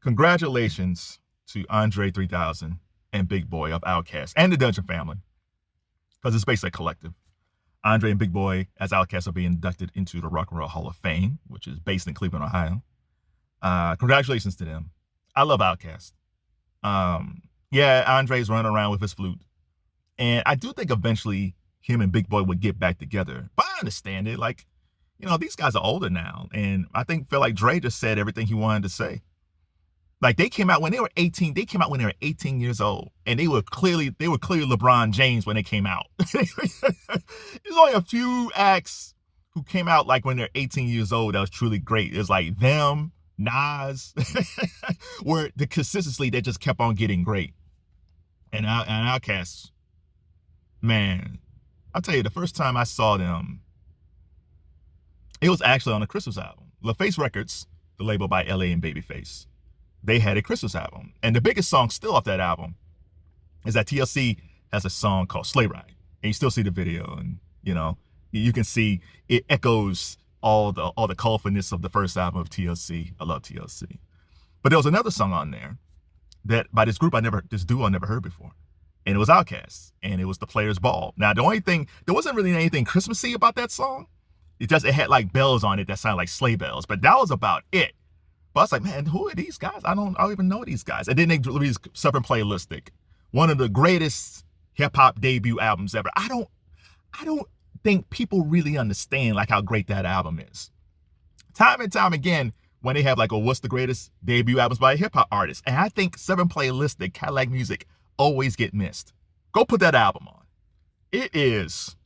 Congratulations to Andre 3000 and Big Boi of OutKast and the Dungeon family, because it's basically a collective. Andre and Big Boi, as OutKast, are being inducted into the Rock and Roll Hall of Fame, which is based in Cleveland, Ohio. Congratulations to them. I love OutKast. Yeah, Andre's running around with his flute. And I do think eventually him and Big Boi would get back together. But I understand it. Like, you know, these guys are older now. And I feel like Dre just said everything he wanted to say. Like, they came out when they were 18. They came out when they were 18 years old. And they were clearly LeBron James when they came out. There's only a few acts who came out like when they're 18 years old that was truly great. It's like them, Nas, where the consistency, they just kept on getting great. And OutKast, man, I'll tell you, the first time I saw them, it was actually on a Christmas album. LaFace Records, the label by LA and Babyface, they had a Christmas album. And the biggest song still off that album is that TLC has a song called Sleigh Ride. And you still see the video, and, you know, you can see it echoes all the colorfulness of the first album of TLC. I love TLC. But there was another song on there that by this group this duo I never heard before. And it was OutKast, and it was The Player's Ball. Now, the only thing, there wasn't really anything Christmassy about that song. It had like bells on it that sounded like sleigh bells, but that was about it. But I was like, man, who are these guys? I don't even know these guys. And then they released Seven Playlistic, one of the greatest hip hop debut albums ever. I don't think people really understand like how great that album is. Time and time again, when they have like, oh, what's the greatest debut albums by a hip hop artist? And I think Seven Playlistic, Cadillac Music, always get missed. Go put that album on. It is,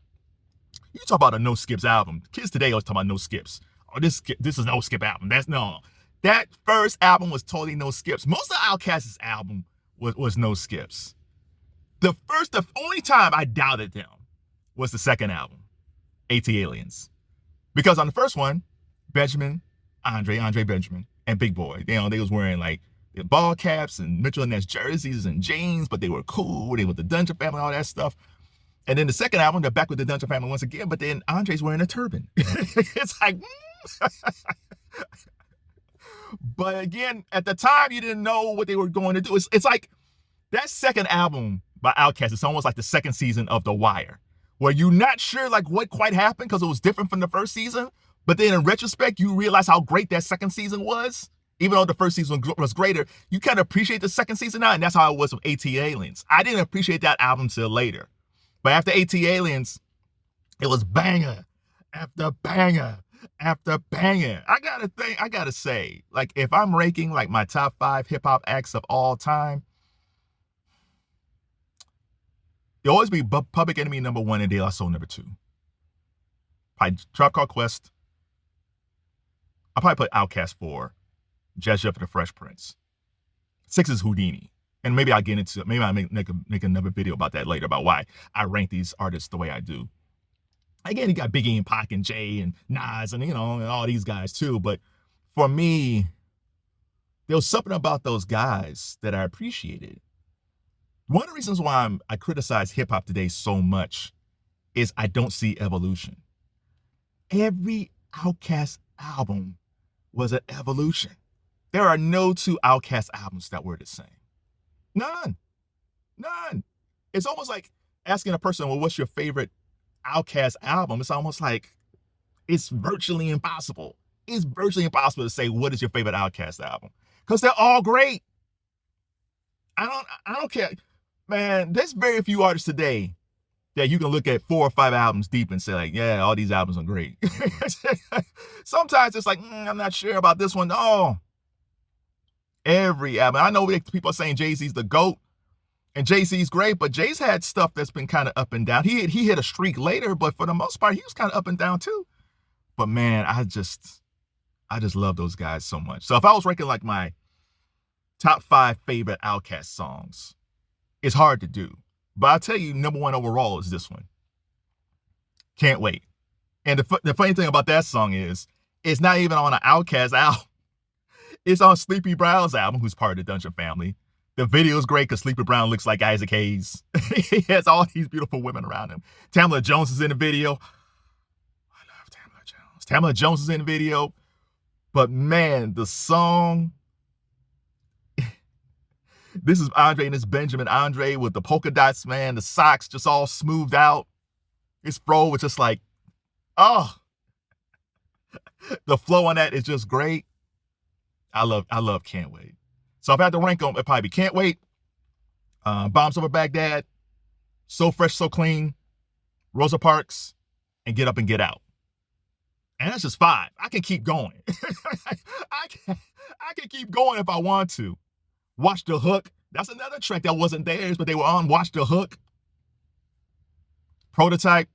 you talk about a no skips album. Kids today always talk about no skips. Oh, this is no skip album. That first album was totally no skips. Most of OutKast's album was no skips. The only time I doubted them was the second album, AT-Aliens. Because on the first one, Andre Benjamin, and Big Boi, they was wearing like ball caps and Mitchell and Ness jerseys and jeans, but they were cool. They were the Dungeon family, all that stuff. And then the second album, they're back with the Dungeon family once again, but then Andre's wearing a turban. It's like, But again, at the time, you didn't know what they were going to do. It's like that second album by OutKast, it's almost like the second season of The Wire, where you're not sure like what quite happened because it was different from the first season. But then in retrospect, you realize how great that second season was. Even though the first season was greater, you kind of appreciate the second season now. And that's how it was with AT-Aliens. I didn't appreciate that album till later. But after AT-Aliens, it was banger after banger after banger. I gotta say, like, if I'm ranking like my top 5 hip hop acts of all time, it'll always be Public Enemy #1 and De La Soul #2. Probably Tribe Called Quest. I'll probably put OutKast 4. Jazz Jeff and the Fresh Prince. 6 is Houdini. And maybe I'll get into it. Maybe I'll make another video about that later, about why I rank these artists the way I do. Again, you got Biggie and Pac and Jay and Nas and, you know, and all these guys too. But for me, there was something about those guys that I appreciated. One of the reasons why I criticize hip hop today so much is I don't see evolution. Every OutKast album was an evolution. There are no 2 OutKast albums that were the same. None. It's almost like asking a person, well, what's your favorite OutKast album? It's almost like it's virtually impossible. It's virtually impossible to say what is your favorite OutKast album, because they're all great. I don't care, man. There's very few artists today that you can look at 4 or 5 albums deep and say like, yeah, all these albums are great. Sometimes it's like, I'm not sure about this one. No. Every album. I know people are saying Jay-Z's the GOAT, and Jay-Z's great, but Jay's had stuff that's been kind of up and down. He hit a streak later, but for the most part, he was kind of up and down too. But man, I just love those guys so much. So if I was ranking like my top 5 favorite OutKast songs, it's hard to do. But I'll tell you, #1 overall is this one. Can't Wait. And the funny thing about that song is, it's not even on an OutKast album. It's on Sleepy Brown's album, who's part of the Dungeon family. The video is great because Sleepy Brown looks like Isaac Hayes. He has all these beautiful women around him. Tamala Jones is in the video. I love Tamala Jones. Tamala Jones is in the video. But man, the song This is Andre and this Benjamin Andre with the polka dots, man. The socks just all smoothed out. His fro was just like, oh, the flow on that is just great. I love Can't Wait. So if I had to rank them, it'd probably be Can't Wait, Bombs Over Baghdad, So Fresh, So Clean, Rosa Parks, and Get Up and Get Out. And that's just 5. I can keep going. I can keep going if I want to. Watch the Hook. That's another track that wasn't theirs, but they were on Watch the Hook. Prototype,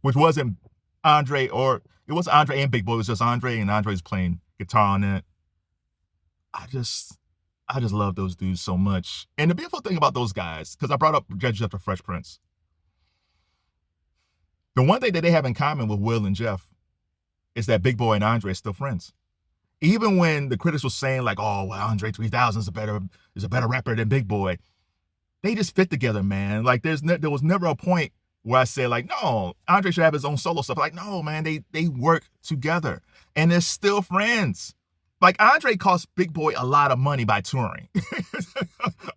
which wasn't Andre, or it was Andre and Big Boi. It was just Andre, and Andre's playing guitar on it. I just love those dudes so much. And the beautiful thing about those guys, because I brought up Judge Jeff the Fresh Prince, the one thing that they have in common with Will and Jeff is that Big Boi and Andre are still friends. Even when the critics were saying like, oh, well, Andre 3000 is a better rapper than Big Boi, they just fit together, man. Like there was never a point where I said like, no, Andre should have his own solo stuff. Like, no, man, they work together and they're still friends. Like Andre cost Big Boi a lot of money by touring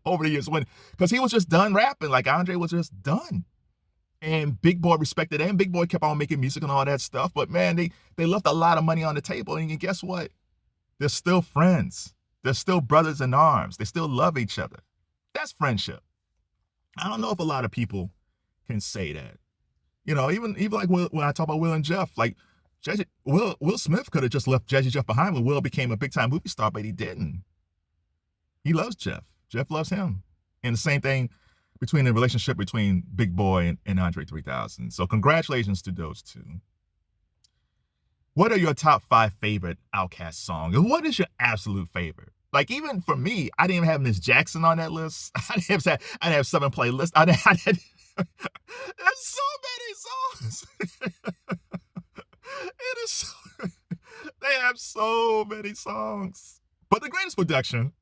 over the years because he was just done rapping. Like Andre was just done. And Big Boi respected it. And Big Boi kept on making music and all that stuff. But man, they left a lot of money on the table. And guess what? They're still friends. They're still brothers in arms. They still love each other. That's friendship. I don't know if a lot of people can say that. You know, even like when I talk about Will and Jeff, like Will Smith could have just left Jazzy Jeff behind when Will became a big time movie star, but he didn't. He loves Jeff. Jeff loves him. And the same thing between the relationship between Big Boi and Andre 3000. So congratulations to those two. What are your top 5 favorite OutKast songs? And what is your absolute favorite? Like, even for me, I didn't even have Miss Jackson on that list. I didn't have 7 playlists. There's so many songs. They have so many songs. But the greatest production,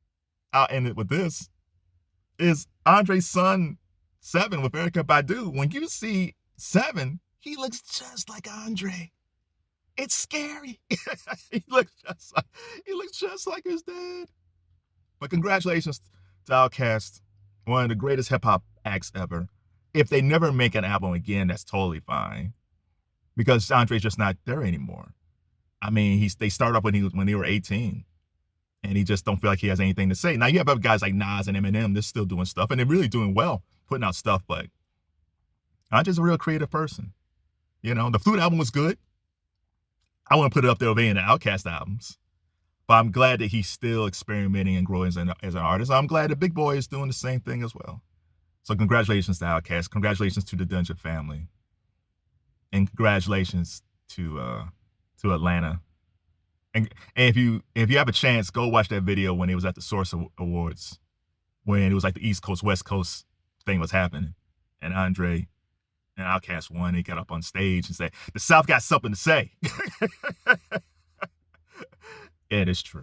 I'll end it with this, is Andre's son, 7, with Erykah Badu. When you see 7, he looks just like Andre. It's scary. He looks just like his dad. But congratulations to OutKast, one of the greatest hip-hop acts ever. If they never make an album again, that's totally fine. Because Andre's just not there anymore. I mean, they started up when they were 18. And he just don't feel like he has anything to say. Now, you have other guys like Nas and Eminem, they're still doing stuff. And they're really doing well, putting out stuff. But Andre's a real creative person. You know, the Flute album was good. I wouldn't put it up there with any of the OutKast albums. But I'm glad that he's still experimenting and growing as an artist. I'm glad that Big Boi is doing the same thing as well. So congratulations to OutKast. Congratulations to the Dungeon family. And congratulations to Atlanta. And if you have a chance, go watch that video when it was at the Source Awards, when it was like the East Coast, West Coast thing was happening. And Andre and OutKast won. He got up on stage and said, the South got something to say. It is true.